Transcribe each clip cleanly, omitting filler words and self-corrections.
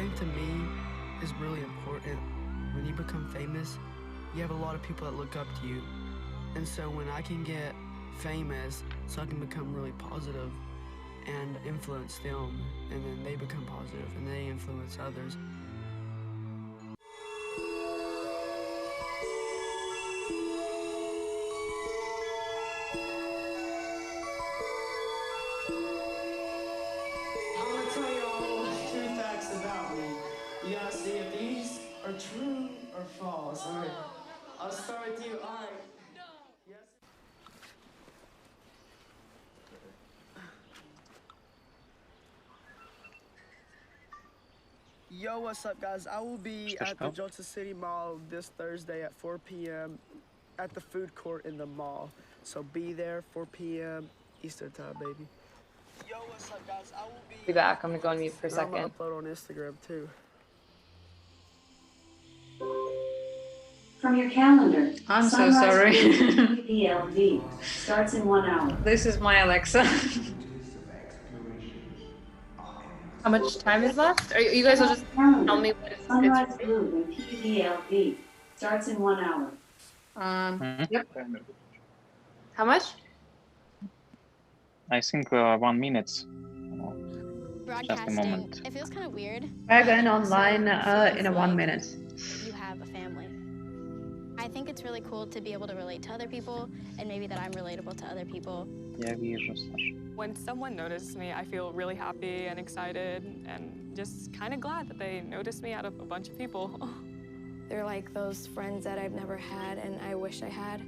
Fame to me is really important. When you become famous, you have a lot of people that look up to you. And so when I can get famous, so I can become really positive and influence them, and then they become positive and they influence others. I'm gonna tell you all 2 facts about me. You gotta see if these are true or false. All right, I'll start with you. All right. Yes. Yo, what's up, guys? I will be at the Jota City Mall this Thursday at 4 p.m. at the food court in the mall. So be there, 4 p.m. Eastern time, baby. Yo, what's up, guys? I will Be back. I'm gonna go on mute for a I'm gonna second. upload on Instagram too. From your calendar. I'm so sorry. PDLD starts in 1 hour. This is my Alexa. How much time is left? Are you guys will just tell me what Sunrise Blue and PDLD starts in 1 hour. Yep. How much? I think 1 minute. Just a Broadcasting, moment. it feels kind of weird. We're going online in a 1 minute. You have a family. I think it's really cool to be able to relate to other people, and maybe that I'm relatable to other people. Я вижу, Саша. When someone notices me, I feel really happy and excited and just kind of glad that they noticed me out of a bunch of people. They're like those friends that I've never had and I wish I had.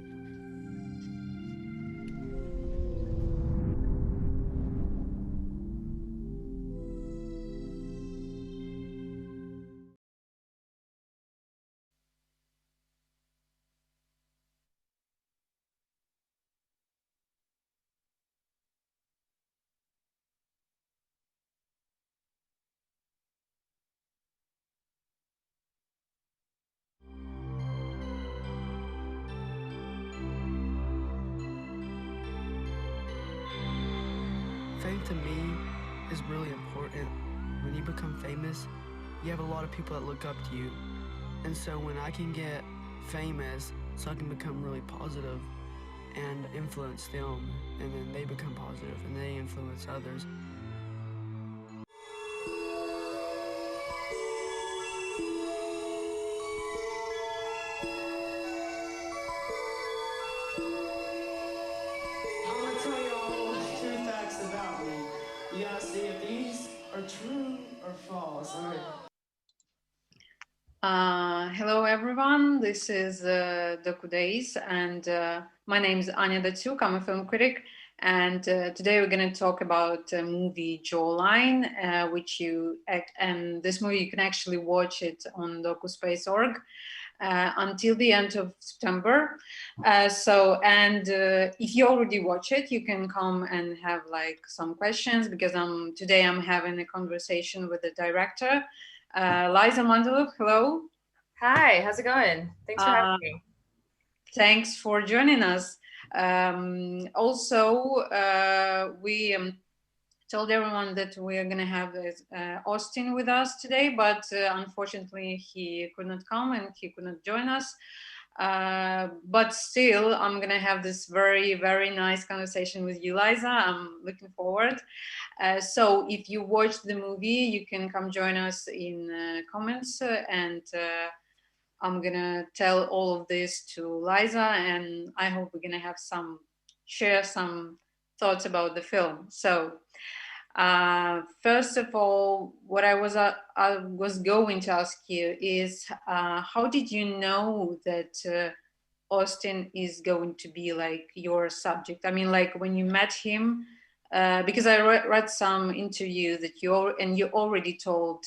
Fame to me is really important. When you become famous, you have a lot of people that look up to you. And so when I can get famous, so I can become really positive and influence them, and then they become positive and they influence others. I'm gonna tell you all 2 facts about me. You gotta see if these are true or false. All right. Hello everyone, this is Doku Days, and my name is Datsiuk. I'm a film critic, and today we're going to talk about the movie Jawline, and this movie you can actually watch it on docuspace.org until the end of September. If you already watch it, you can come and have like some questions, because today I'm having a conversation with the director. Liza Mandelup, hello. Hi, how's it going? Thanks for having me. Thanks for joining us. We told everyone that we are going to have Austin with us today, but unfortunately he could not come and he could not join us. But still, I'm going to have this very, very nice conversation with you, Liza. I'm looking forward. So if you watched the movie, you can come join us in comments, and I'm going to tell all of this to Liza, and I hope we're going to share some thoughts about the film. So first of all, what I was going to ask you is, how did you know that Austin is going to be like your subject? I mean, like when you met him, because I read some interview that you already told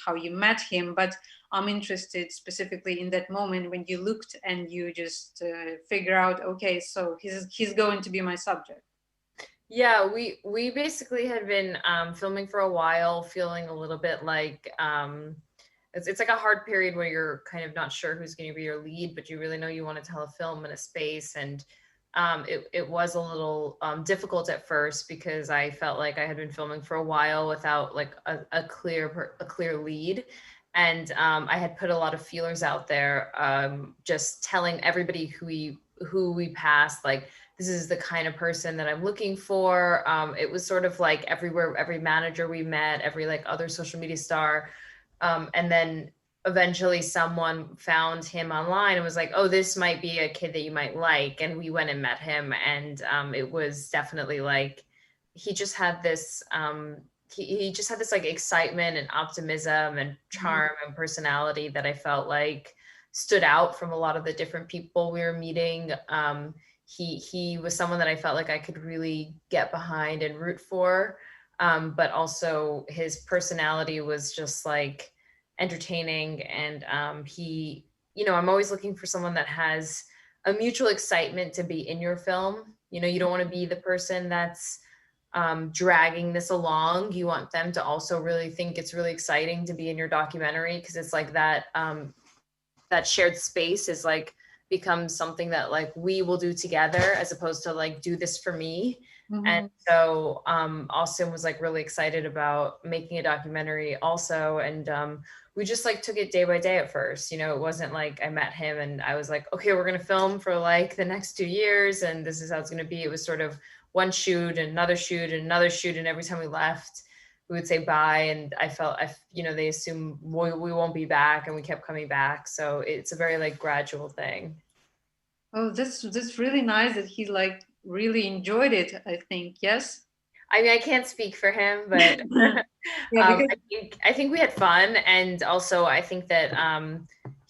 how you met him, but I'm interested specifically in that moment when you looked and you just figure out, okay, so he's going to be my subject. Yeah, we basically had been filming for a while, feeling a little bit like it's like a hard period where you're kind of not sure who's going to be your lead, but you really know you want to tell a film in a space. And it was a little difficult at first because I felt like I had been filming for a while without like a clear lead. And I had put a lot of feelers out there, just telling everybody who we passed, like, this is the kind of person that I'm looking for. It was sort of like everywhere, every manager we met, every like other social media star. And then eventually someone found him online and was like, oh, this might be a kid that you might like. And we went and met him. And it was definitely like, he just had this, he just had this like excitement and optimism and charm and personality that I felt like stood out from a lot of the different people we were meeting. He was someone that I felt like I could really get behind and root for. But also his personality was just like entertaining. And he, you know, I'm always looking for someone that has a mutual excitement to be in your film. You know, you don't want to be the person that's dragging this along. You want them to also really think it's really exciting to be in your documentary, because it's like that, that shared space is like becomes something that like we will do together as opposed to like do this for me. And so Austin was like really excited about making a documentary also. And we just like took it day by day at first. You know, it wasn't like I met him and I was like, okay, we're going to film for like the next 2 years and this is how it's going to be. It was sort of one shoot and another shoot and another shoot. And every time we left, we would say bye. And I felt, you know, they assume we won't be back, and we kept coming back. So it's a very like gradual thing. Oh, that's really nice that he like really enjoyed it, I think. Yes. I mean, I can't speak for him, but Yeah, I think we had fun. And also I think that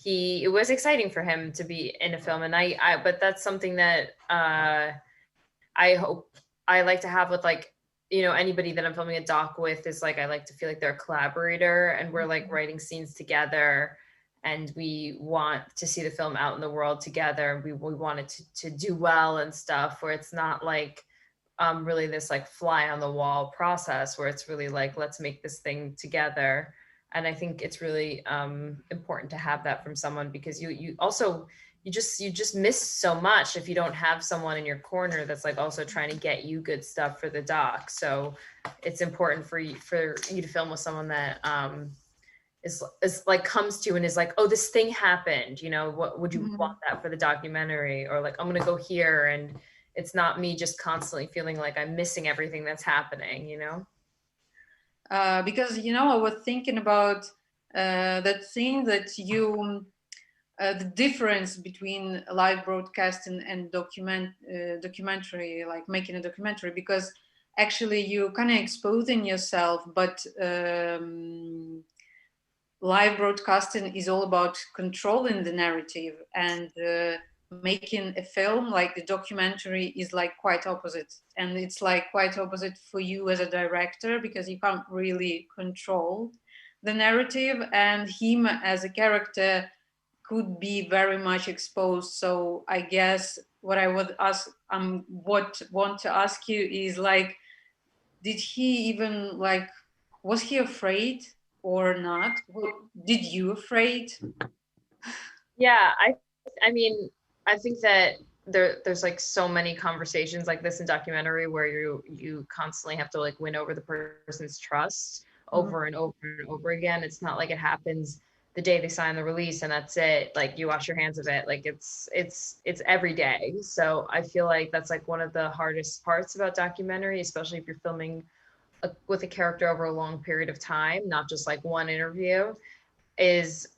it was exciting for him to be in a film. And but that's something that I hope I like to have with like, you know, anybody that I'm filming a doc with is like, I like to feel like they're a collaborator and we're like writing scenes together, and we want to see the film out in the world together. We want it to do well and stuff, where it's not like really this like fly on the wall process, where it's really like, let's make this thing together. And I think it's really important to have that from someone, because you just miss so much if you don't have someone in your corner that's like also trying to get you good stuff for the doc. So it's important for you to film with someone that is like comes to you and is like, oh, this thing happened, you know, what would you want that for the documentary? Or like, I'm gonna go here, and it's not me just constantly feeling like I'm missing everything that's happening, you know? Because, you know, I was thinking about that thing that you, the difference between live broadcasting and documentary, like making a documentary, because actually you kind of exposing yourself, but live broadcasting is all about controlling the narrative, and making a film like the documentary is like quite opposite. And it's like quite opposite for you as a director, because you can't really control the narrative, and him as a character could be very much exposed. So I guess what I would ask, want to ask you is like, did he even like, was he afraid or not? Did you afraid? Yeah, I mean, I think that there's like so many conversations like this in documentary where you constantly have to like win over the person's trust over and over and over again. It's not like it happens the day they sign the release and that's it. Like you wash your hands of it. Like it's every day. So I feel like that's like one of the hardest parts about documentary, especially if you're filming with a character over a long period of time, not just like one interview, is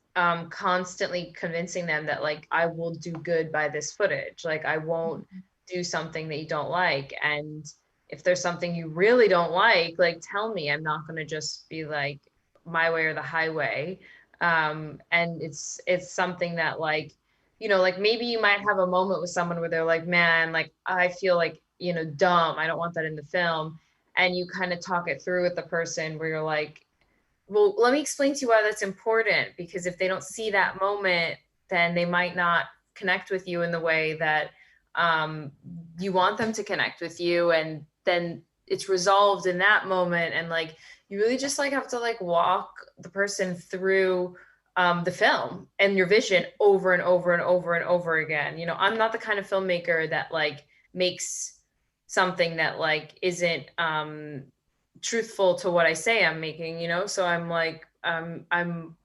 constantly convincing them that like, I will do good by this footage. Like I won't do something that you don't like. And if there's something you really don't like tell me. I'm not going to just be like my way or the highway. And it's something that like, you know, like maybe you might have a moment with someone where they're like, man, like I feel like, you know, dumb. I don't want that in the film. And you kind of talk it through with the person where you're like, well, let me explain to you why that's important, because if they don't see that moment, then they might not connect with you in the way that you want them to connect with you. And then it's resolved in that moment. And like, you really just like have to like walk the person through the film and your vision over and over and over and over again. You know, I'm not the kind of filmmaker that like makes something that like isn't truthful to what I say I'm making, you know? So I'm like, I'm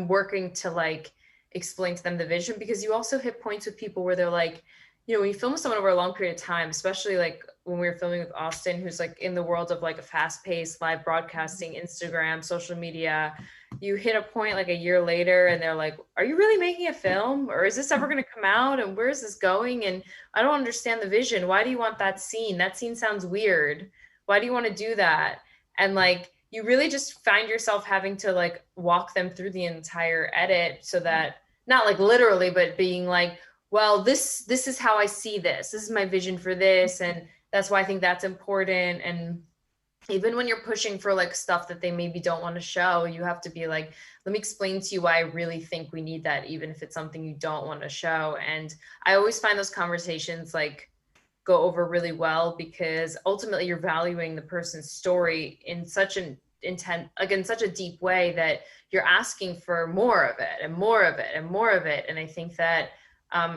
working to like explain to them the vision, because you also hit points with people where they're like, you know, when you film with someone over a long period of time, especially like when we were filming with Austin, who's like in the world of like a fast-paced live broadcasting, Instagram, social media, you hit a point like a year later and they're like, are you really making a film, or is this ever going to come out, and where is this going, and I don't understand the vision. Why do you want that scene? That scene sounds weird. Why do you want to do that? And like, you really just find yourself having to like walk them through the entire edit, so that, not like literally, but being like, well, this is how I see this. This is my vision for this. And that's why I think that's important. And even when you're pushing for like stuff that they maybe don't want to show, you have to be like, let me explain to you why I really think we need that, even if it's something you don't want to show. And I always find those conversations like go over really well, because ultimately you're valuing the person's story in such an intent, like in such a deep way, that you're asking for more of it and more of it and more of it. And I think that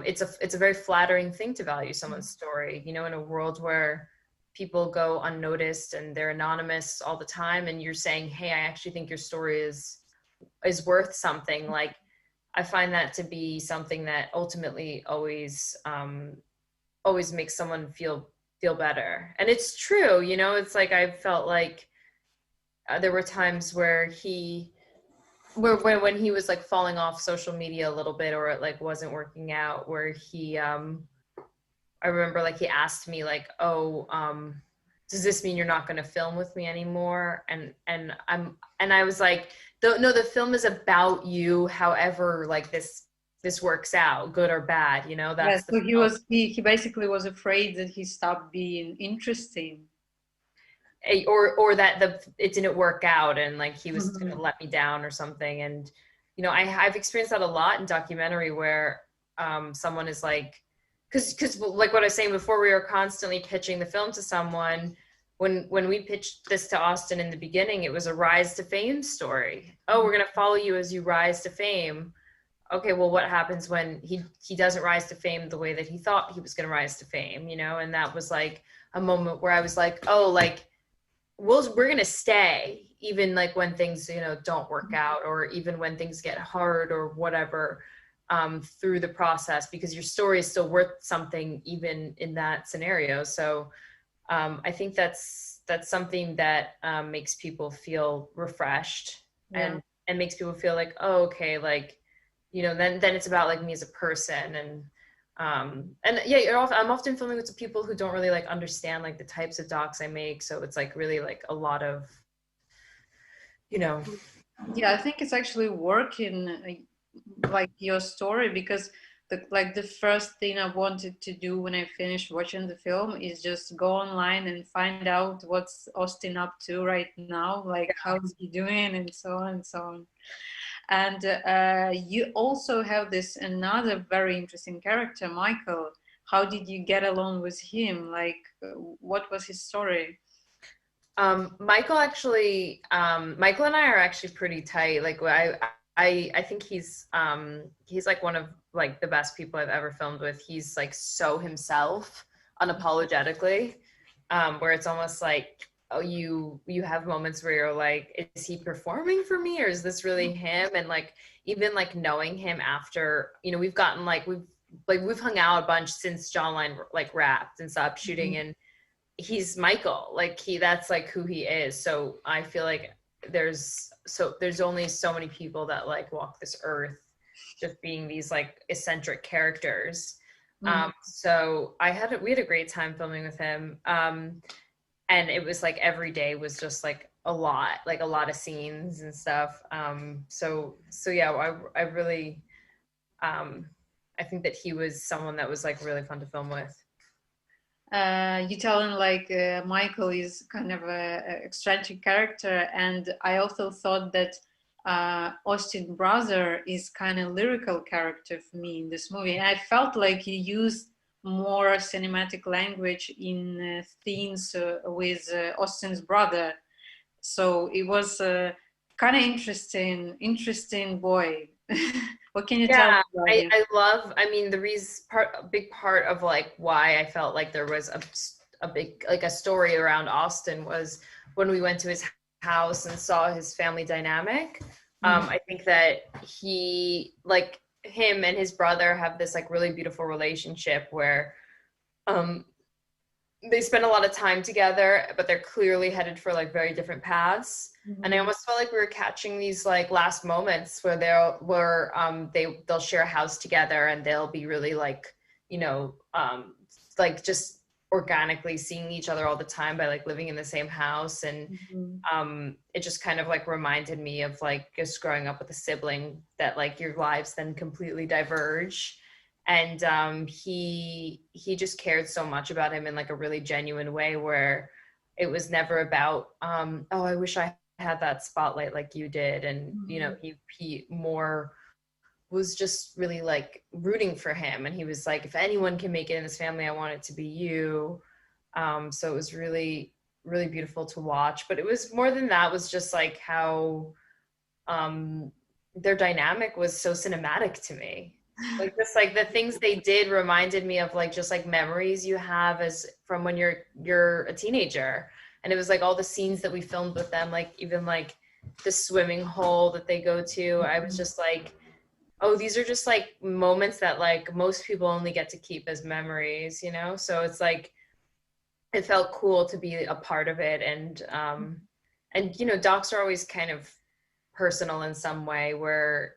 it's a very flattering thing to value someone's story, you know, in a world where people go unnoticed and they're anonymous all the time, and you're saying, hey, I actually think your story is worth something. Like, I find that to be something that ultimately always makes someone feel better. And it's true, you know, it's like, I felt like there were times where when he was like falling off social media a little bit, or it like wasn't working out, where he I remember like he asked me like, oh, does this mean you're not going to film with me anymore? And I was like, no, the film is about you, however like this works out, good or bad, you know. That's so he basically was afraid that he stopped being interesting, or that it didn't work out, and like he was going to let me down or something. And you know, I've experienced that a lot in documentary, where someone is like, because like what I was saying before, we were constantly pitching the film to someone. When we pitched this to Austin in the beginning, it was a rise to fame story. Oh, we're going to follow you as you rise to fame. Okay, well, what happens when he doesn't rise to fame the way that he thought he was going to rise to fame, you know? And that was like a moment where I was like, oh, like, we're going to stay, even like when things, you know, don't work out, or even when things get hard or whatever, through the process, because your story is still worth something, even in that scenario. So I think that's something that makes people feel refreshed, and makes people feel like, oh, okay, like, you know, then it's about like me as a person. And yeah, I'm often filming with people who don't really like understand like the types of docs I make. So it's like really like a lot of, you know. Yeah, I think it's actually working, like your story, because the first thing I wanted to do when I finished watching the film is just go online and find out what's Austin up to right now, like how's he doing, and so on and so on. And you also have this another very interesting character, Michael. How did you get along with him? Like, what was his story? Michael and I are actually pretty tight. Like, I think he's like one of like the best people I've ever filmed with. He's like so himself, unapologetically, where it's almost like, oh, you have moments where you're like, is he performing for me, or is this really him? And like, even like knowing him after, you know, we've gotten like, we've hung out a bunch since John Line like wrapped and stopped shooting, and he's Michael, like that's like who he is. So I feel like there's only so many people that like walk this earth just being these like eccentric characters. So we had a great time filming with him. And it was like every day was just like a lot of scenes and stuff. So yeah, I really, I think that he was someone that was like really fun to film with. You telling like Michael is kind of a eccentric character, and I also thought that Austin brother is kind of lyrical character for me in this movie. And I felt like he used more cinematic language in scenes with Austin's brother. So it was kind of interesting boy. What can you tell us about him? I mean, a big part of like why I felt like there was a big, like a story around Austin was when we went to his house and saw his family dynamic. I think that him and his brother have this like really beautiful relationship where they spend a lot of time together, but they're clearly headed for like very different paths. And I almost felt like we were catching these like last moments where they'll share a house together and they'll be really like, like just organically seeing each other all the time by like living in the same house. And it just kind of like reminded me of like just growing up with a sibling that like your lives then completely diverge. And he just cared so much about him in like a really genuine way where it was never about, oh, I wish I had that spotlight like you did. And, he more was just really like rooting for him. And he was like, if anyone can make it in this family, I want it to be you. So it was really, really beautiful to watch. But it was more than that, was just like how their dynamic was so cinematic to me. Like just like the things they did reminded me of like just like memories you have as from when you're a teenager. And it was like all the scenes that we filmed with them, like even like the swimming hole that they go to. I was just like, oh, these are just like moments that like most people only get to keep as memories, So it's like it felt cool to be a part of it. And docs are always kind of personal in some way where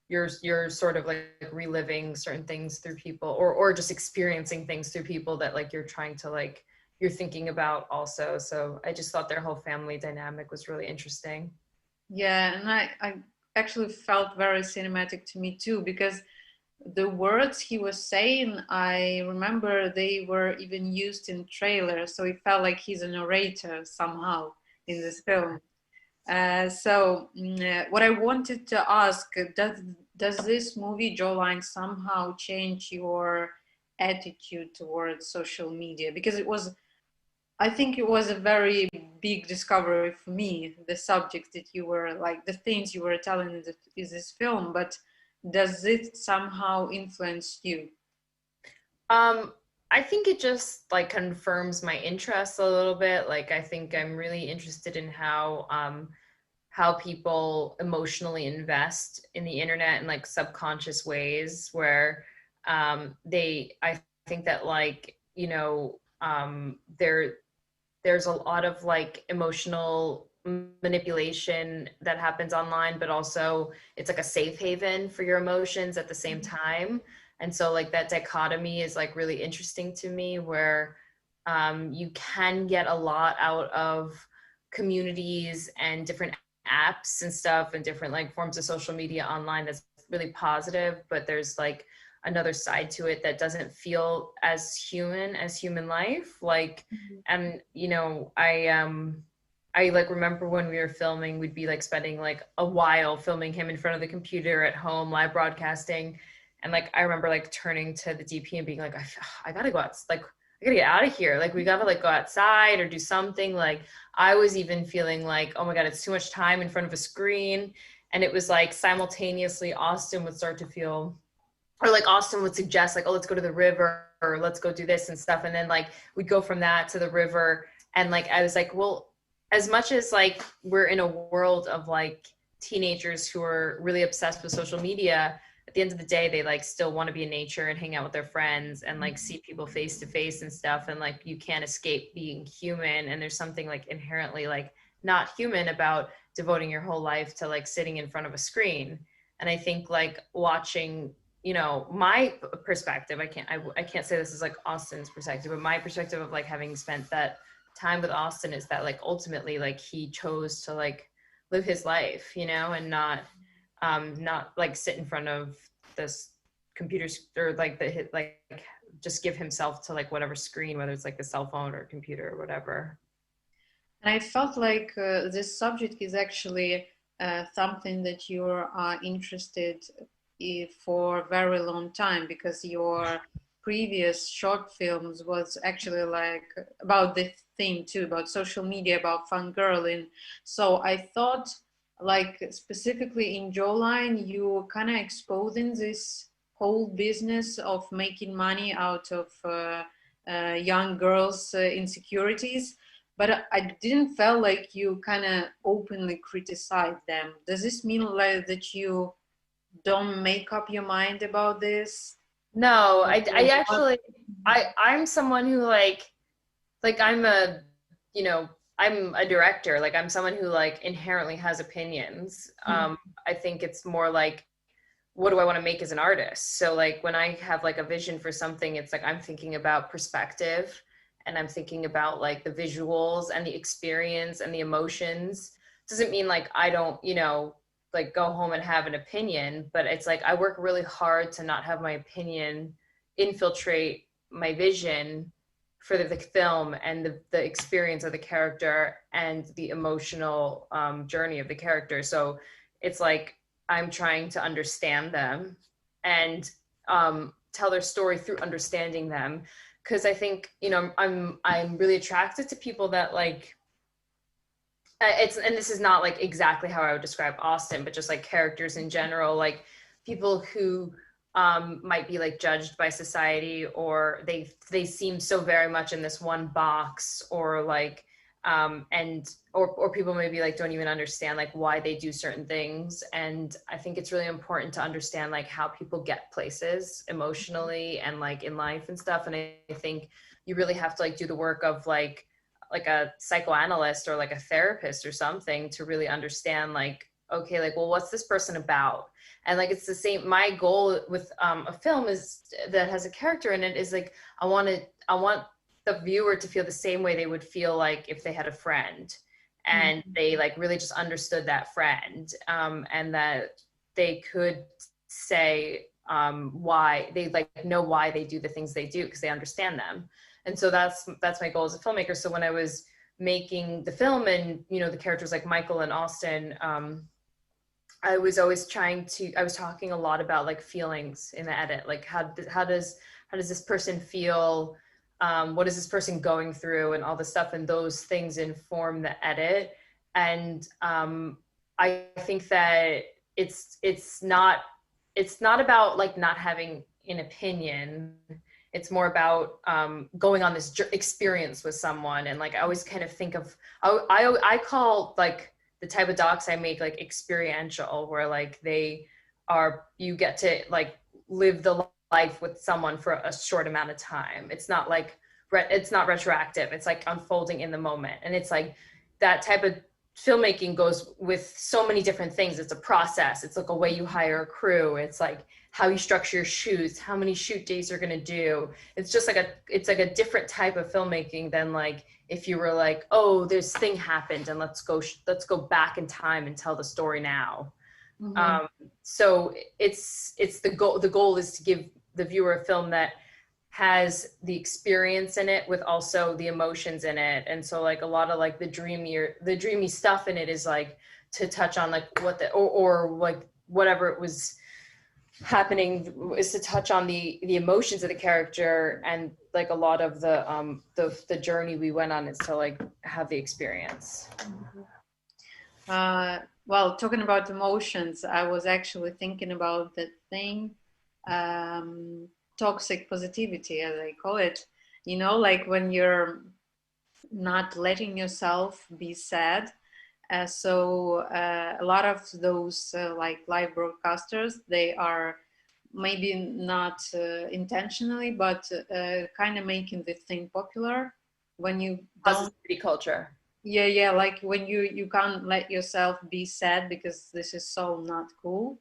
you're sort of like reliving certain things through people or just experiencing things through people that like you're trying to like you're thinking about also. So I just thought their whole family dynamic was really interesting. Yeah, and I actually felt very cinematic to me too, because the words he was saying, I remember they were even used in trailers, so it felt like he's a narrator somehow in this film. What I wanted to ask, does this movie, Jawline, somehow change your attitude towards social media? Because I think it was a very big discovery for me, the subjects that you were like, the things you were telling in this film, but does it somehow influence you? I think it just like confirms my interest a little bit. Like I think I'm really interested in how people emotionally invest in the internet in like subconscious ways where I think that like, there's a lot of like emotional manipulation that happens online, but also it's like a safe haven for your emotions at the same time. And so like that dichotomy is like really interesting to me where you can get a lot out of communities and different apps and stuff and different like forms of social media online that's really positive, but there's like another side to it that doesn't feel as human life. Like, and I like remember when we were filming, we'd be like spending like a while filming him in front of the computer at home, live broadcasting. And like, I remember like turning to the DP and being like, I gotta go out, like, I gotta get out of here. Like, we gotta like go outside or do something. Like, I was even feeling like, oh my God, it's too much time in front of a screen. And it was like simultaneously Austin would start to feel, or like Austin would suggest like, oh, let's go to the river or let's go do this and stuff. And then like, we'd go from that to the river. And like, I was like, well, as much as like, we're in a world of like teenagers who are really obsessed with social media, at the end of the day, they like still want to be in nature and hang out with their friends and like see people face to face and stuff. And like, you can't escape being human. And there's something like inherently like not human about devoting your whole life to like sitting in front of a screen. And I think like watching, my perspective, I can't say this is like Austin's perspective, but my perspective of like having spent that time with Austin is that like ultimately like he chose to like live his life, and not like sit in front of this computer or like just give himself to like whatever screen, whether it's like the cell phone or computer or whatever. And I felt like this subject is actually something that you are interested in for a very long time, because your previous short films was actually like about this thing too, about social media, about fangirling. So I thought like specifically in Jawline, you kind of exposing this whole business of making money out of young girls' insecurities, but I didn't feel like you kind of openly criticize them. Does this mean like that you don't make up your mind about this? No, I actually, I'm someone who like I'm a, you know, I'm a director. Like I'm someone who like inherently has opinions. I think it's more like, what do I want to make as an artist? So like when I have like a vision for something, it's like I'm thinking about perspective, and I'm thinking about like the visuals and the experience and the emotions. Doesn't mean like I don't, you know, like go home and have an opinion, but it's like I work really hard to not have my opinion infiltrate my vision for the film and the experience of the character and the emotional journey of the character. So it's like I'm trying to understand them and tell their story through understanding them. Because I think, you know, I'm really attracted to people that like, and this is not like exactly how I would describe Austin, but just like characters in general, like people who might be like judged by society, or they seem so very much in this one box, or like or people maybe like don't even understand like why they do certain things. And I think it's really important to understand like how people get places emotionally and like in life and stuff. And I think you really have to like do the work of like a psychoanalyst or like a therapist or something to really understand like, okay, like, well, what's this person about? And like, it's the same, my goal with a film is that has a character in it is like, I want the viewer to feel the same way they would feel like if they had a friend and they like really just understood that friend, and that they could say why they like know why they do the things they do because they understand them. And so that's my goal as a filmmaker. So when I was making the film and, you know, the characters like Michael and Austin, I was always I was talking a lot about like feelings in the edit. Like how does this person feel? What is this person going through and all this stuff? And those things inform the edit. And I think that it's not about like not having an opinion. It's more about going on this experience with someone. And like I always kind of think of I call like the type of docs I make like experiential, where like you get to like live the life with someone for a short amount of time. It's not like it's not retroactive. It's like unfolding in the moment. And it's like that type of filmmaking goes with so many different things. It's a process. It's like a way you hire a crew. It's like how you structure your shoots, how many shoot days you're going to do. It's just like a different type of filmmaking than like if you were like, oh, this thing happened and let's go back in time and tell the story now. So it's the goal is to give the viewer a film that has the experience in it with also the emotions in it. And so like a lot of like the dreamy stuff in it is like to touch on like what or like whatever it was happening is to touch on the emotions of the character. And like a lot of the journey we went on is to like have the experience. Well, talking about emotions, I was actually thinking about the thing, toxic positivity, as I call it. You know, like when you're not letting yourself be sad. So a lot of those like live broadcasters, they are maybe not intentionally, but kind of making the thing popular. When you positivity culture. Yeah, like when you can't let yourself be sad because this is so not cool.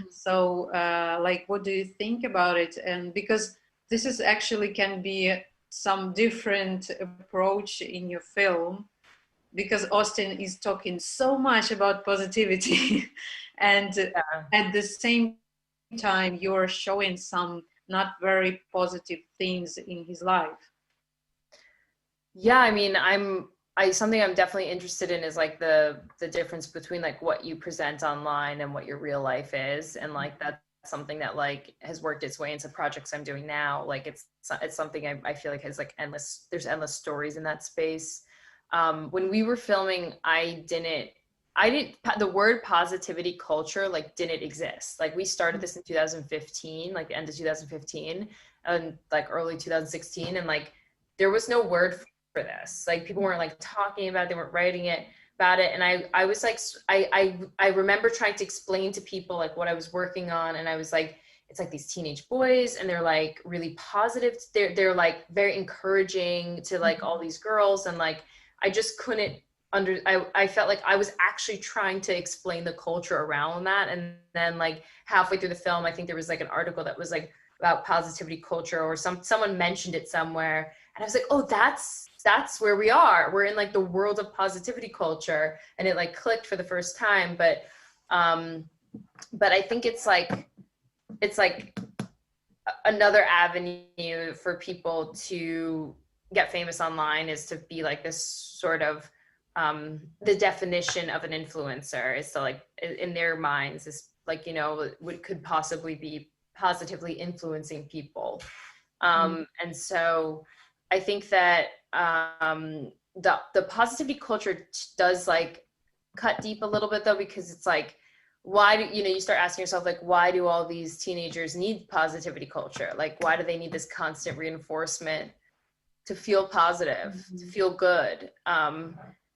So like what do you think about it? And because this is actually can be some different approach in your film, because Austin is talking so much about positivity and at the same time you're showing some not very positive things in his life. Yeah, I mean, something I'm definitely interested in is like the difference between like what you present online and what your real life is. And like that's something that like has worked its way into projects I'm doing now. Like it's something I feel like has like there's endless stories in that space. When we were filming, I didn't the word positivity culture like didn't exist. Like we started this in 2015, like the end of 2015 and like early 2016. And like, there was no word for this. Like people weren't like talking about it, they weren't writing about it. And I was like, I remember trying to explain to people like what I was working on. And I was like, it's like these teenage boys and they're like really positive. They're like very encouraging to like all these girls. And like, I just couldn't I felt like I was actually trying to explain the culture around that. And then like halfway through the film, I think there was like an article that was like about positivity culture or someone mentioned it somewhere. And I was like, oh, that's where we are. We're in like the world of positivity culture. And it like clicked for the first time. But I think it's like another avenue for people to get famous online is to be like this sort of the definition of an influencer is to like in their minds is like, you know, what could possibly be positively influencing people. And so I think that the positivity culture does like cut deep a little bit though, because it's like, why do you start asking yourself like, why do all these teenagers need positivity culture? Like, why do they need this constant reinforcement to feel positive, to feel good?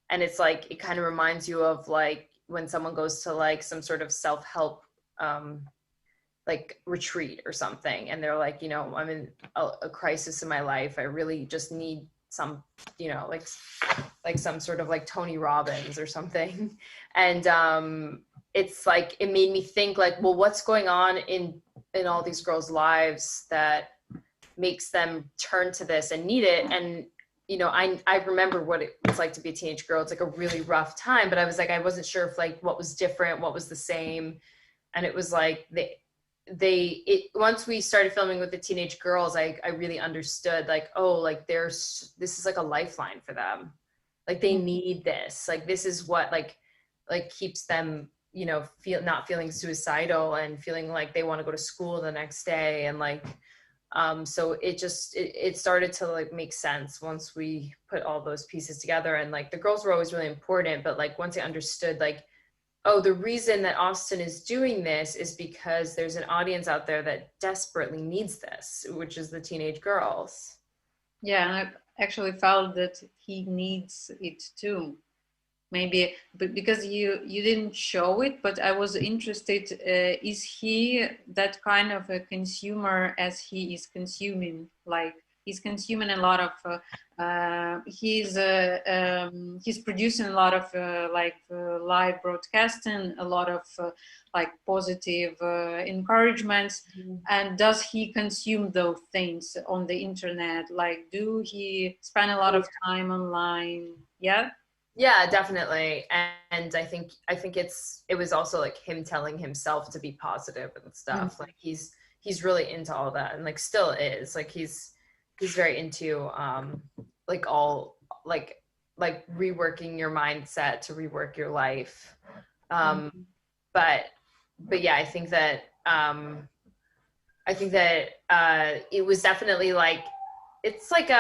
And it's like, it kind of reminds you of like when someone goes to like some sort of self-help like retreat or something. And they're like, you know, I'm in a crisis in my life. I really just need some, you know, like some sort of like Tony Robbins or something. And it's like, it made me think like, well, what's going on in all these girls' lives that makes them turn to this and need it? And you know, I remember what it was like to be a teenage girl. It's like a really rough time, but I was like, I wasn't sure if like what was different, what was the same. And it was like once we started filming with the teenage girls, I really understood like, oh, like this is like a lifeline for them. Like they need this. Like this is what like keeps them, you know, not feeling suicidal and feeling like they want to go to school the next day. And like, so it started to like make sense once we put all those pieces together. And like the girls were always really important, but like once I understood like, oh, the reason that Austin is doing this is because there's an audience out there that desperately needs this, which is the teenage girls. Yeah, I actually felt that he needs it too. Maybe, but because you didn't show it, but I was interested, is he that kind of a consumer as he is consuming? Like he's consuming a lot of, he's producing a lot of live broadcasting, a lot of like positive encouragements. And does he consume those things on the internet? Like, do he spend a lot of time online? Yeah. Yeah, definitely. And I think it was also like him telling himself to be positive and stuff. Mm-hmm. Like he's really into all that and like still is. Like he's very into like all like reworking your mindset to rework your life. But yeah, I think that it was definitely like it's like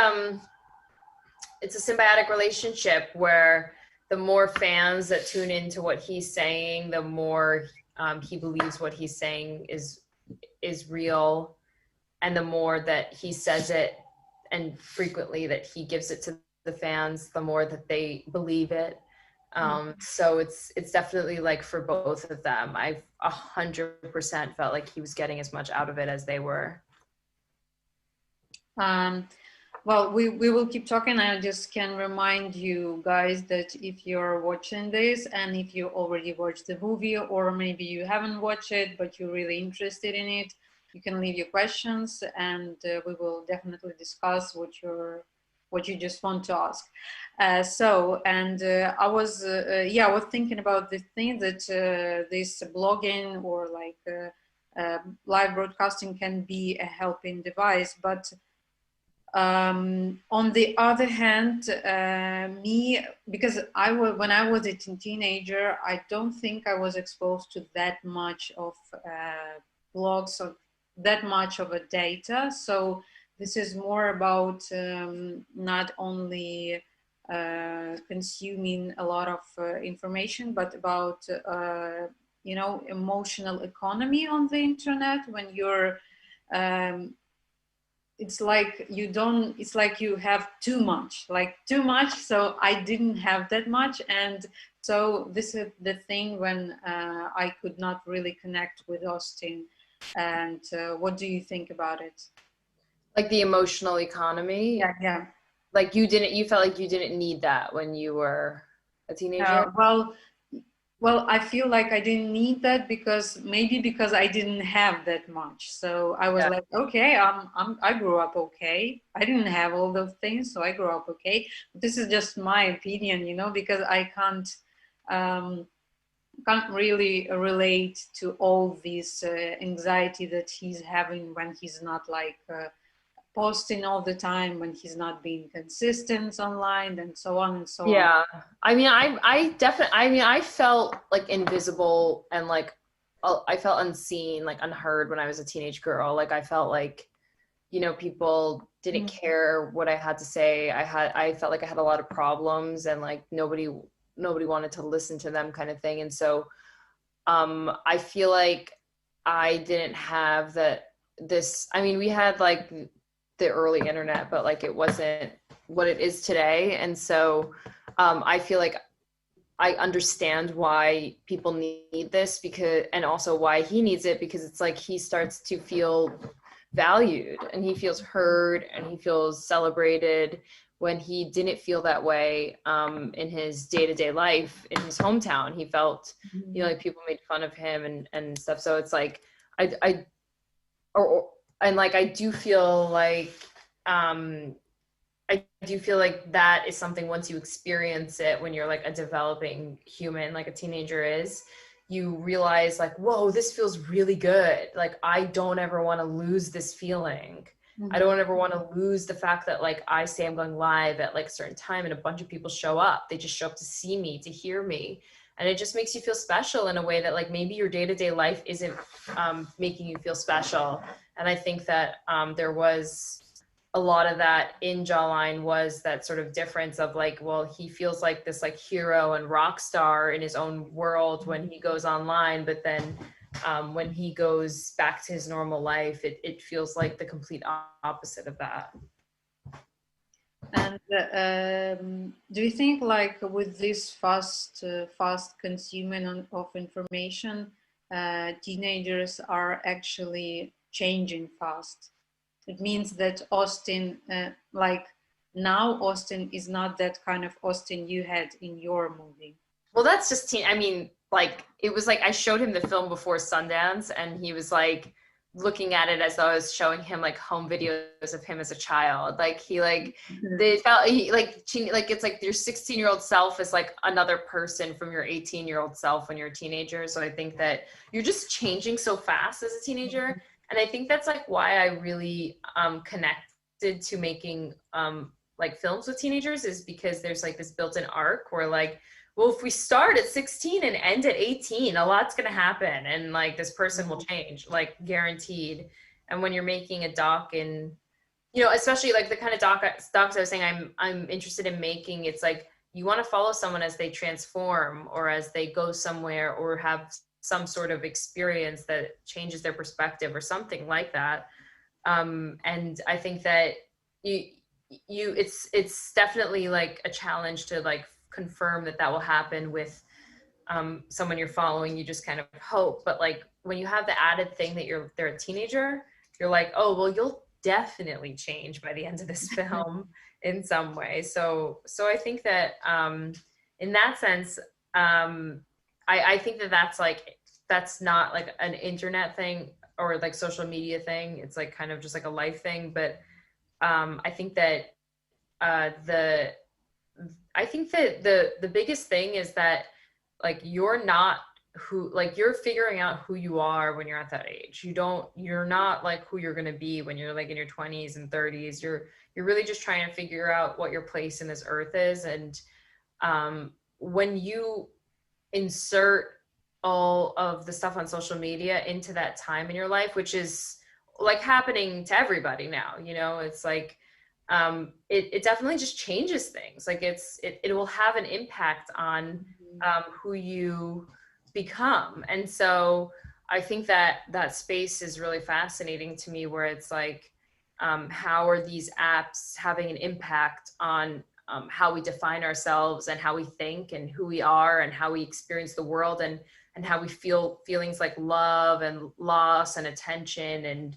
it's a symbiotic relationship where the more fans that tune into what he's saying, the more he believes what he's saying is real. And the more that he says it and frequently that he gives it to the fans, the more that they believe it. So it's definitely like for both of them. I've 100% felt like he was getting as much out of it as they were. Well, we will keep talking. I just can remind you guys that if you're watching this and if you already watched the movie or maybe you haven't watched it, but you're really interested in it, you can leave your questions and we will definitely discuss what you just want to ask. I was thinking about the thing that this blogging or like live broadcasting can be a helping device, but on the other hand, because when I was a teenager, I don't think I was exposed to that much of blogs or that much of a data. So this is more about not only consuming a lot of information, but about emotional economy on the internet. When you're it's like you have too much, so I didn't have that much. And so this is the thing when I could not really connect with Austin. And what do you think about it? Like the emotional economy? Yeah. Like you felt like you didn't need that when you were a teenager? Well, I feel like I didn't need that because I didn't have that much. So I was like, okay, I grew up okay. I didn't have all those things, so I grew up okay. This is just my opinion, because I can't really relate to all this anxiety that he's having when he's not like posting all the time, when he's not being consistent online, and so on and so on. Yeah. I mean, I definitely, I felt like invisible and like, I felt unseen, like unheard when I was a teenage girl. Like I felt like, people didn't care what I had to say. I felt like I had a lot of problems and like nobody wanted to listen to them, kind of thing. And so, I feel like I didn't have we had like the early internet, but like it wasn't what it is today. And so I feel like I understand why people need this, and also why he needs it, because it's like he starts to feel valued and he feels heard and he feels celebrated when he didn't feel that way in his day-to-day life in his hometown. He felt, like people made fun of him and stuff. So it's like, I do feel like, that is something, once you experience it, when you're like a developing human, like a teenager is, you realize like, whoa, this feels really good. Like, I don't ever want to lose this feeling. I don't ever want to lose the fact that like I say I'm going live at like a certain time and a bunch of people show up. They just show up to see me, to hear me. And it just makes you feel special in a way that like maybe your day-to-day life isn't making you feel special. And I think that there was a lot of that in Jawline, was that sort of difference of like, well, he feels like this like hero and rock star in his own world when he goes online, but then when he goes back to his normal life, it feels like the complete opposite of that. And do you think like with this fast consuming of information, teenagers are actually changing fast? It means that Austin, now Austin is not that kind of Austin you had in your movie. Well, that's just like, it was like I showed him the film before Sundance, and he was like looking at it as though I was showing him like home videos of him as a child. Like they felt it's like your 16-year-old self is like another person from your 18-year-old self when you're a teenager. So I think that you're just changing so fast as a teenager. And I think that's like why I really connected to making like films with teenagers, is because there's like this built-in arc where like, well, if we start at 16 and end at 18, a lot's going to happen. And like this person will change, like guaranteed. And when you're making a doc, and, especially like the kind of docs I was saying I'm interested in making, it's like you want to follow someone as they transform, or as they go somewhere, or have some sort of experience that changes their perspective or something like that. And I think that it's definitely like a challenge to like confirm that will happen with someone you're following. You just kind of hope, but like when you have the added thing that they're a teenager, you're like, oh well, you'll definitely change by the end of this film in some way. So I think that in that sense, I think that's not like an internet thing or like social media thing. It's like kind of just like a life thing. But I think that the biggest thing is that like you're figuring out who you are when you're at that age. You're not like who you're going to be when you're like in your 20s and 30s. You're really just trying to figure out what your place in this earth is. And when you insert all of the stuff on social media into that time in your life, which is like happening to everybody now, it's like it definitely just changes things. Like it will have an impact on who you become. And so I think that space is really fascinating to me, where it's like, how are these apps having an impact on how we define ourselves and how we think and who we are and how we experience the world, and how we feel feelings like love and loss and attention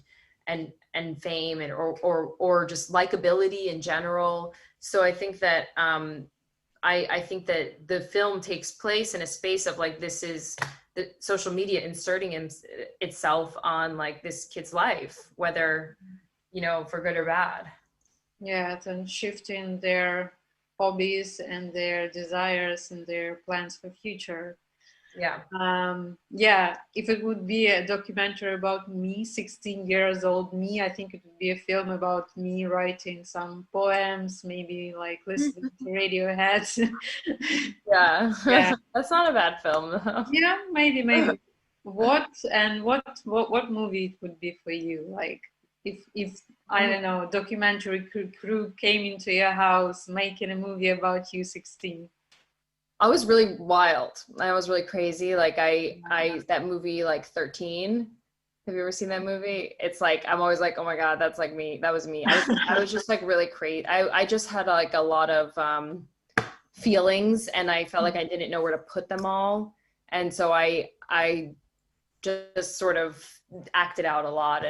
and fame, and or just likability in general. So I think that I think that the film takes place in a space of like, this is the social media inserting itself on like this kid's life, whether, for good or bad. Yeah, and shifting their hobbies and their desires and their plans for future. Yeah. If it would be a documentary about me, 16 years old me, I think it would be a film about me writing some poems, maybe like listening to Radiohead. Yeah. Yeah. That's not a bad film though. Yeah, maybe. What movie it would be for you? Like if I don't know, documentary crew came into your house making a movie about you 16. I was really wild. I was really crazy. Like I that movie, like 13. Have you ever seen that movie? It's like, I'm always like, oh my God, that's like me. That was me. I was just like really crazy. I just had like a lot of feelings, and I felt like I didn't know where to put them all. And so I just sort of acted out a lot,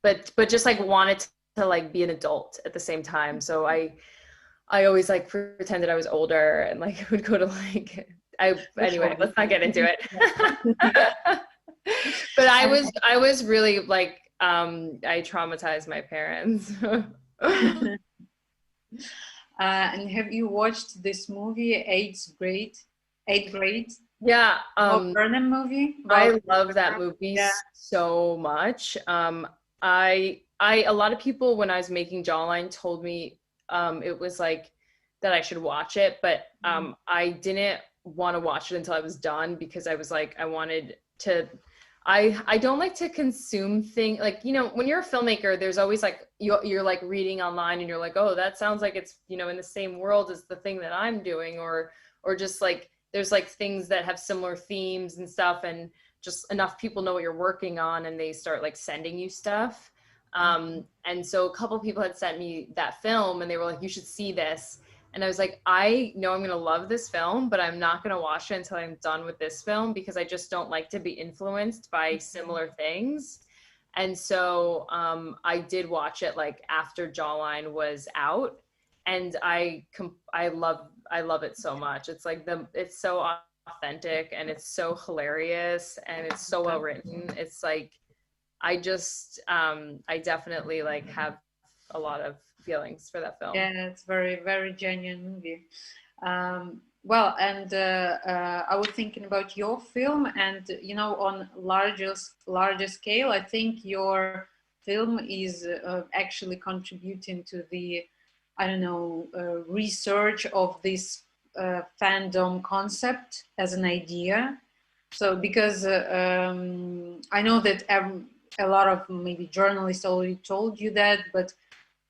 but just like wanted to like be an adult at the same time. So I always like pretended I was older, and like would go to like, anyway, let's not get into it. But I was really like, I traumatized my parents. And have you watched this movie, Eighth Grade? Yeah. Burnham movie? I love that movie so much. A lot of people when I was making Jawline told me it was like that I should watch it, but I didn't want to watch it until I was done, because I was like, I wanted to, I don't like to consume things like, when you're a filmmaker, there's always like, you're like reading online and you're like, oh, that sounds like it's, in the same world as the thing that I'm doing, or just like, there's like things that have similar themes and stuff, and just enough people know what you're working on and they start like sending you stuff. And so a couple people had sent me that film and they were like, you should see this. And I was like, I know I'm going to love this film, but I'm not going to watch it until I'm done with this film, because I just don't like to be influenced by similar things. And so I did watch it like after Jawline was out, and I love it so much. It's like it's so authentic and it's so hilarious and it's so well written. It's like, I definitely like have a lot of feelings for that film. Yeah, it's very, very genuine movie. Well, and I was thinking about your film, and on larger scale, I think your film is actually contributing to the, research of this fandom concept as an idea. So because I know that a lot of maybe journalists already told you that, but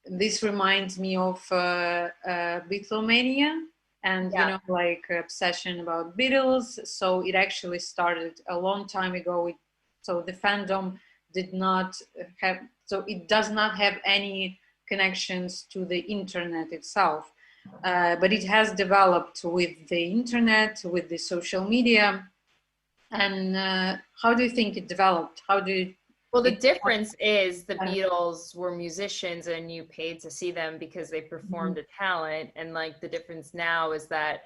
this reminds me of Beatlemania and, like obsession about Beatles. So it actually started a long time ago. So the fandom it does not have any connections to the internet itself. But it has developed with the internet, with the social media. And how do you think it developed? Well, the difference is the Beatles were musicians and you paid to see them because they performed a talent. And like the difference now is that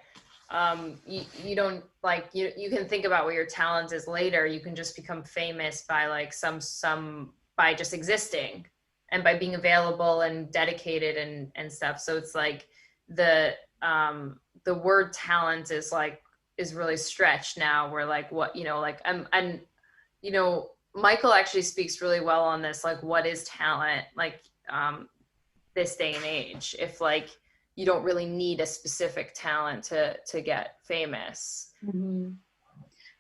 you don't like, you can think about what your talent is later. You can just become famous by like by just existing and by being available and dedicated and stuff. So it's like the word talent is really stretched now. Where like what, Michael actually speaks really well on this, like what is talent, like this day and age, if like you don't really need a specific talent to get famous. Mm-hmm.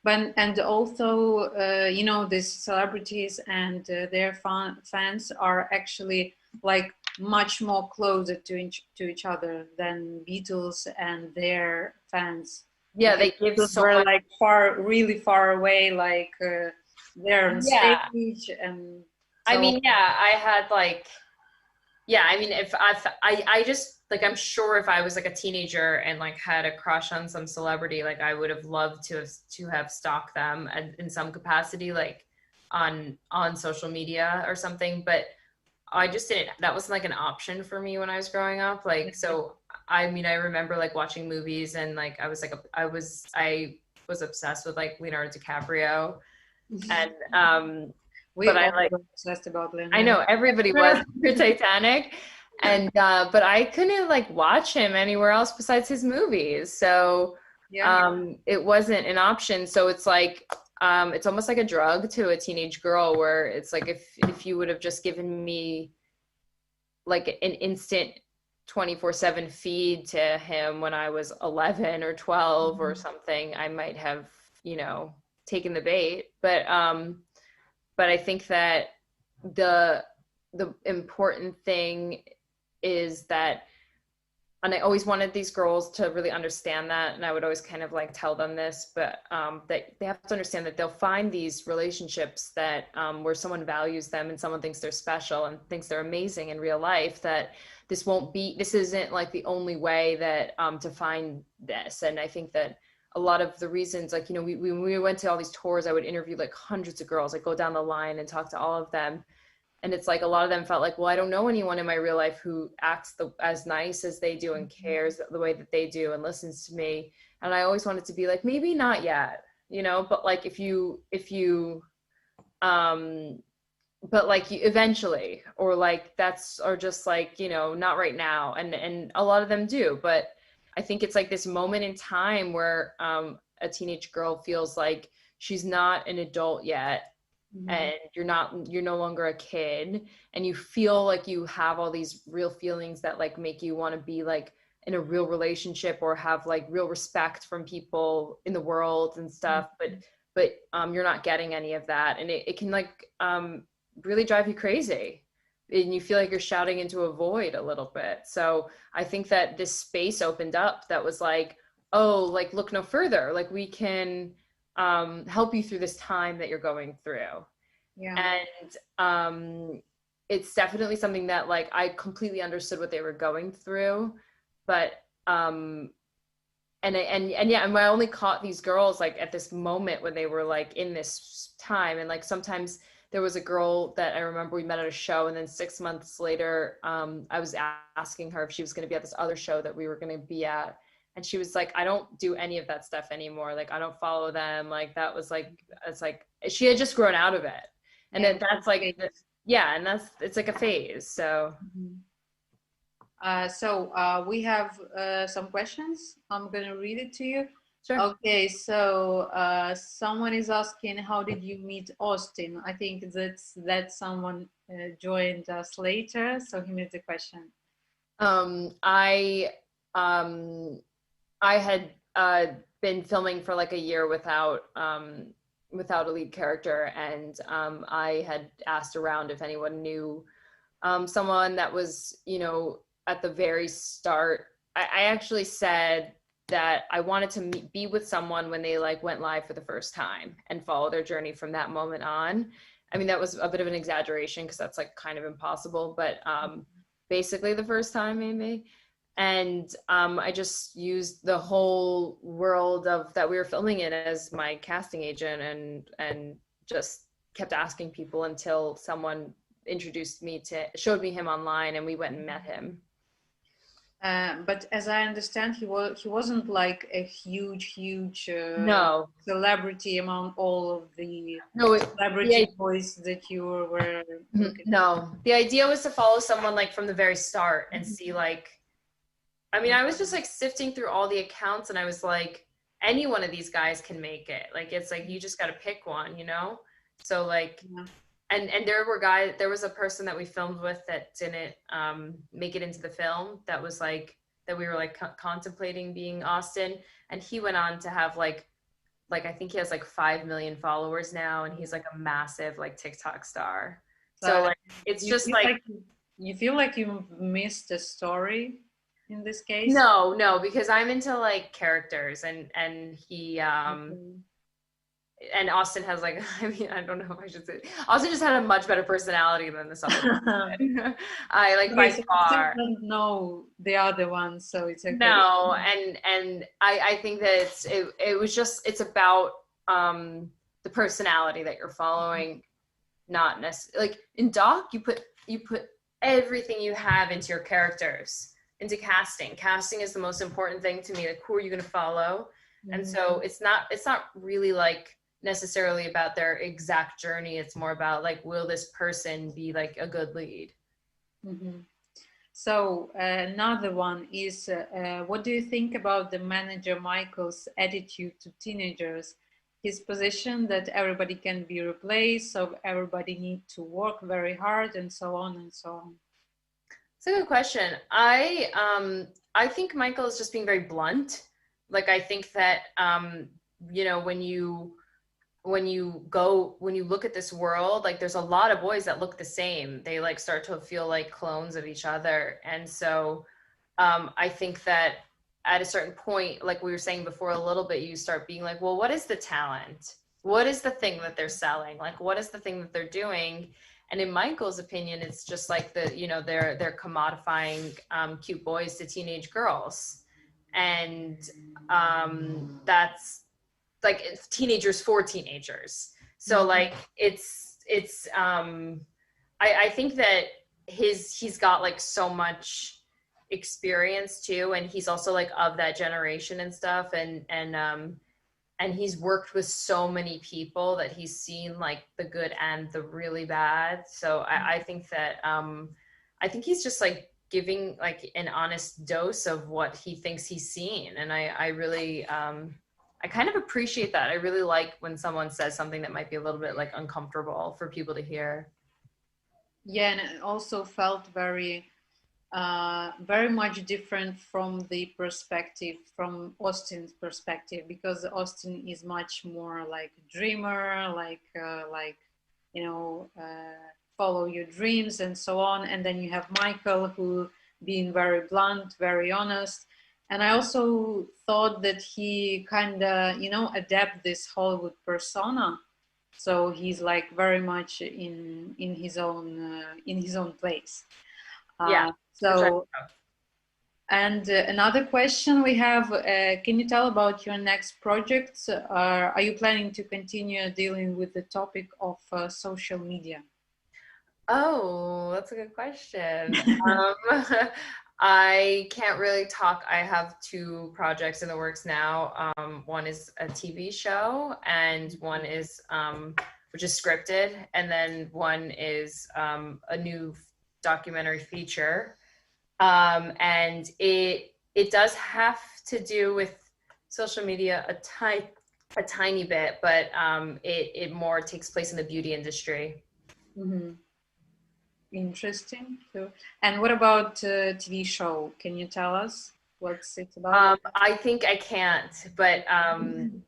But and also, you know, these celebrities and their fans are actually like much more closer to each other than Beatles and their fans. Yeah, they give Beatles so were much. like really far away, like they're on Yeah. stage and. I So, mean, yeah, I had like, yeah, I mean, if I just like, I'm sure if I was like a teenager and like had a crush on some celebrity, like I would have loved to have stalked them and in some capacity, like on social media or something. But I just didn't, that wasn't like an option for me when I was growing up. Like, so I mean, I remember like watching movies and like I was obsessed with like Leonardo DiCaprio. And we but all I like, were obsessed about I Leonardo. know everybody was for Titanic. And but I couldn't like watch him anywhere else besides his movies. So Yeah. it wasn't an option. So it's like it's almost like a drug to a teenage girl where it's like if you would have just given me like an instant 24/7 feed to him when I was 11 or 12 or something, I might have, you know, taken the bait. But I think that the important thing is that, and I always wanted these girls to really understand that, and I would always kind of like tell them this, but that they have to understand that they'll find these relationships that where someone values them and someone thinks they're special and thinks they're amazing in real life, that this isn't like the only way that to find this. And I think that a lot of the reasons, like, you know, when we went to all these tours, I would interview like hundreds of girls, like go down the line and talk to all of them. And it's like a lot of them felt like, well, I don't know anyone in my real life who acts as nice as they do and cares the way that they do and listens to me. And I always wanted to be like, maybe not yet, you know, but like if you but like you eventually, or like that's, or just like, you know, not right now. And a lot of them do, but I think it's like this moment in time where a teenage girl feels like she's not an adult yet. And you're no longer a kid, and you feel like you have all these real feelings that like make you want to be like in a real relationship or have like real respect from people in the world and stuff, but you're not getting any of that, and it can like really drive you crazy, and you feel like you're shouting into a void a little bit. So I think that this space opened up that was like, oh, like look no further, like we can help you through this time that you're going through. Yeah. And it's definitely something that like I completely understood what they were going through, but and yeah, and I only caught these girls like at this moment when they were like in this time. And like sometimes there was a girl that I remember we met at a show, and then 6 months later I was asking her if she was going to be at this other show that we were going to be at. And she was like, I don't do any of that stuff anymore. Like, I don't follow them. Like, that was like, it's like, she had just grown out of it. And then that's like, yeah, and it's like a phase. So. We have some questions. I'm going to read it to you. Sure. Okay, so someone is asking, how did you meet Austin? I think that someone joined us later, so he missed the question. I had been filming for like a year without a lead character, and I had asked around if anyone knew someone that was, you know, at the very start. I actually said that I wanted to be with someone when they like went live for the first time and follow their journey from that moment on. I mean, that was a bit of an exaggeration because that's like kind of impossible, but basically the first time maybe. And I just used the whole world of that we were filming in as my casting agent, and just kept asking people until someone showed me him online, and we went and met him. But as I understand, he wasn't like a huge no celebrity among all of the celebrity boys that you were looking at. No, the idea was to follow someone like from the very start and see like, I mean, I was just like sifting through all the accounts, and I was like, any one of these guys can make it. Like, it's like, you just got to pick one, you know? So like, and there was a person that we filmed with that didn't make it into the film, that was like, that we were like contemplating being Austin. And he went on to have like like, I think he has like 5 million followers now, and he's like a massive like TikTok star. So like, it's you just feel like, you feel like you missed a story in this case? no, because I'm into like characters, and he and Austin has like, I mean, I don't know if I should say, Austin just had a much better personality than this other person. I like by So far. you don't know the other one, so it's okay. No, and I think that it was just, it's about the personality that you're following, not necessarily like in doc you put everything you have into your characters, into casting. Casting is the most important thing to me, like who are you going to follow? And so it's not really like necessarily about their exact journey. It's more about like, will this person be like a good lead? So another one is, what do you think about the manager Michael's attitude to teenagers? His position that everybody can be replaced, so everybody need to work very hard, and so on and so on. It's a good question. I think Michael is just being very blunt. Like, I think that you know, when you look at this world, like there's a lot of boys that look the same. They like start to feel like clones of each other. And so I think that at a certain point, like we were saying before a little bit, you start being like, well, what is the talent? What is the thing that they're selling? Like, what is the thing that they're doing? And in Michael's opinion, it's just like they're commodifying cute boys to teenage girls. And that's like, it's teenagers for teenagers. So like I think that he's got like so much experience too, and he's also like of that generation and stuff, and he's worked with so many people that he's seen like the good and the really bad. So I think that I think he's just like giving like an honest dose of what he thinks he's seen, and I really I kind of appreciate that. I really like when someone says something that might be a little bit like uncomfortable for people to hear. Yeah, and it also felt very much different from Austin's perspective, because Austin is much more like a dreamer, like you know, follow your dreams and so on. And then you have Michael, who being very blunt, very honest. And I also thought that he kind of, you know, adapt this Hollywood persona. So he's like very much in his own place. Yeah. So, sure. And another question we have, can you tell about your next projects? Are you planning to continue dealing with the topic of social media? Oh, that's a good question. I can't really talk. I have 2 projects in the works now. One is a TV show, and one is which is scripted, and then one is a new documentary feature. And it does have to do with social media a tiny bit, but it more takes place in the beauty industry. Interesting. So, and what about TV show? Can you tell us what's it about? I think I can't, but I'm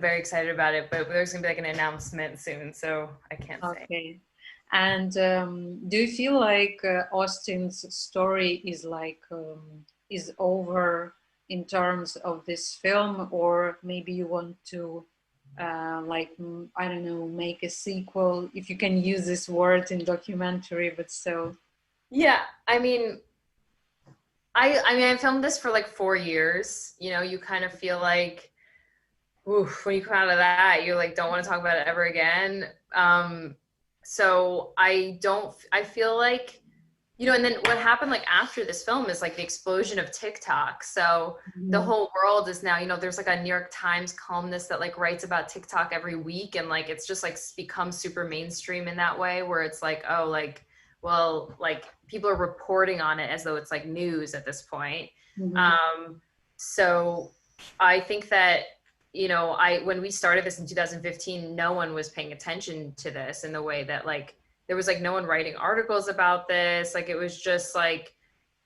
very excited about it. But there's gonna be like an announcement soon, so I can't say. Okay. And do you feel like Austin's story is like is over in terms of this film, or maybe you want to like, I don't know, make a sequel, if you can use this word in documentary, but so. Yeah, I mean, I filmed this for like 4 years. You know, you kind of feel like, oof, when you come out of that, you like don't want to talk about it ever again. So I feel like, you know, and then what happened like after this film is like the explosion of TikTok. So the whole world is now, you know, there's like a New York Times columnist that like writes about TikTok every week, and like it's just like become super mainstream in that way, where it's like, oh, like, well, like people are reporting on it as though it's like news at this point. So I think that, you know, when we started this in 2015, no one was paying attention to this in the way that like there was like no one writing articles about this. Like it was just like,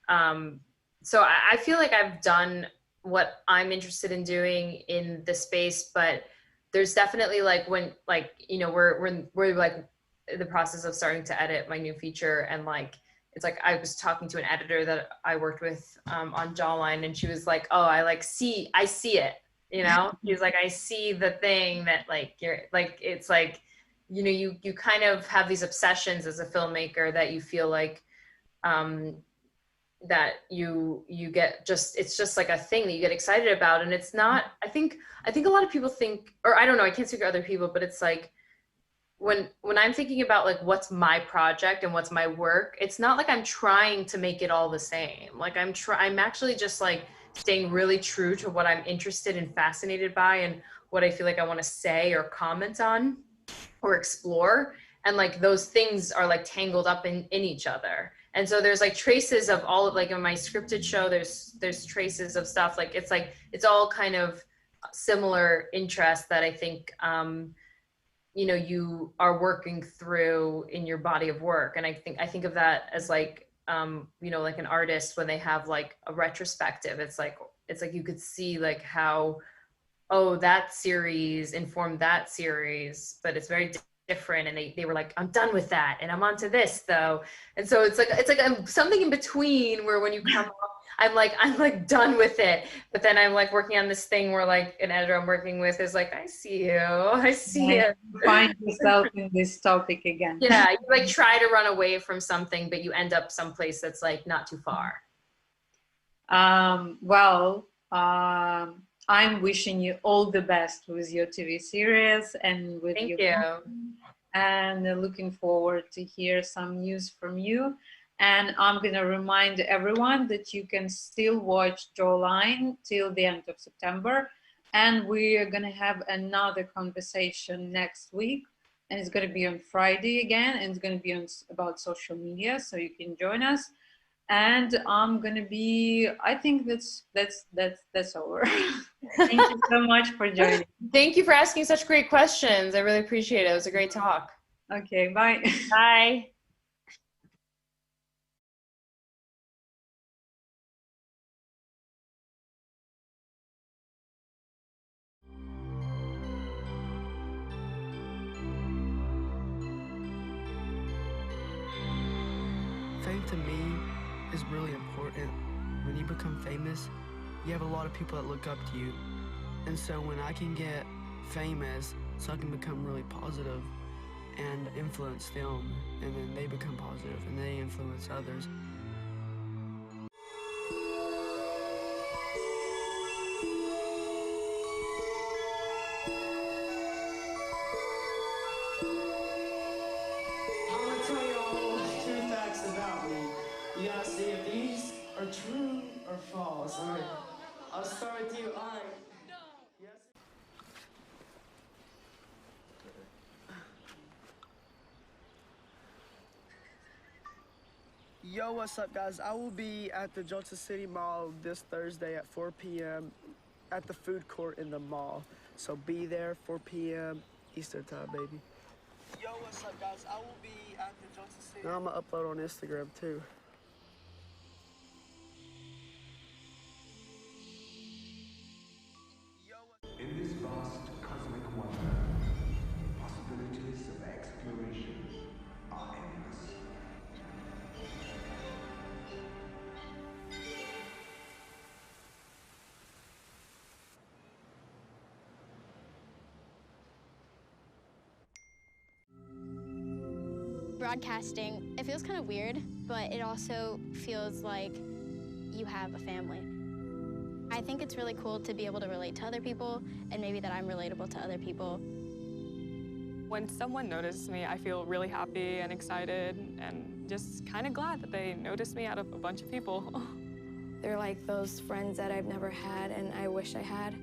so I feel like I've done what I'm interested in doing in the space, but there's definitely like when like, you know, we're like in the process of starting to edit my new feature, and like it's like I was talking to an editor that I worked with on Jawline, and she was like, oh, I see it, you know. She was like, I see the thing that like you're like, it's like, you know, you kind of have these obsessions as a filmmaker that you feel like that you get just, it's just like a thing that you get excited about. And it's not, I think a lot of people think, or I don't know, I can't speak for other people, but it's like when I'm thinking about like what's my project and what's my work, it's not like I'm trying to make it all the same. Like I'm actually just like staying really true to what I'm interested and fascinated by and what I feel like I want to say or comment on or explore. And like those things are like tangled up in each other. And so there's like traces of all of, like in my scripted show, there's traces of stuff. Like it's all kind of similar interests that I think, you know, you are working through in your body of work. And I think of that as like, you know, like an artist when they have like a retrospective, it's like you could see like how, oh, that series informed that series, but it's very different. And they were like, I'm done with that. And I'm onto this though. And so it's like something in between where when you come up, I'm like done with it. But then I'm like working on this thing where like an editor I'm working with is like, I see it. Find yourself in this topic again. Yeah, you like try to run away from something, but you end up someplace that's like not too far. I'm wishing you all the best with your TV series and with Thank your you. And looking forward to hear some news from you. And I'm going to remind everyone that you can still watch Jawline till the end of September. And we are going to have another conversation next week. And it's going to be on Friday again. And it's going to be about social media. So you can join us. And I'm going to be, I think that's over. Thank you so much for joining. Thank you for asking such great questions. I really appreciate it. It was a great talk. Okay, bye. Bye. Fame to me is really important. When you become famous, you have a lot of people that look up to you. And so when I can get famous, so I can become really positive and influence them, and then they become positive and they influence others. I'm gonna tell you all 2 facts about me. You gotta see if these are true or false. All right. I'll start with you. All right. Yes. Yo, what's up, guys? I will be at the Johnson City Mall this Thursday at 4 p.m. at the food court in the mall. So be there, 4 p.m. Eastern time, baby. Yo, what's up, guys? I will be at the Johnson City. Now I'm gonna upload on Instagram too. In this vast cosmic wonder, possibilities of exploration are endless. Broadcasting, it feels kind of weird, but it also feels like you have a family. I think it's really cool to be able to relate to other people, and maybe that I'm relatable to other people. When someone notices me, I feel really happy and excited and just kind of glad that they noticed me out of a bunch of people. They're like those friends that I've never had and I wish I had.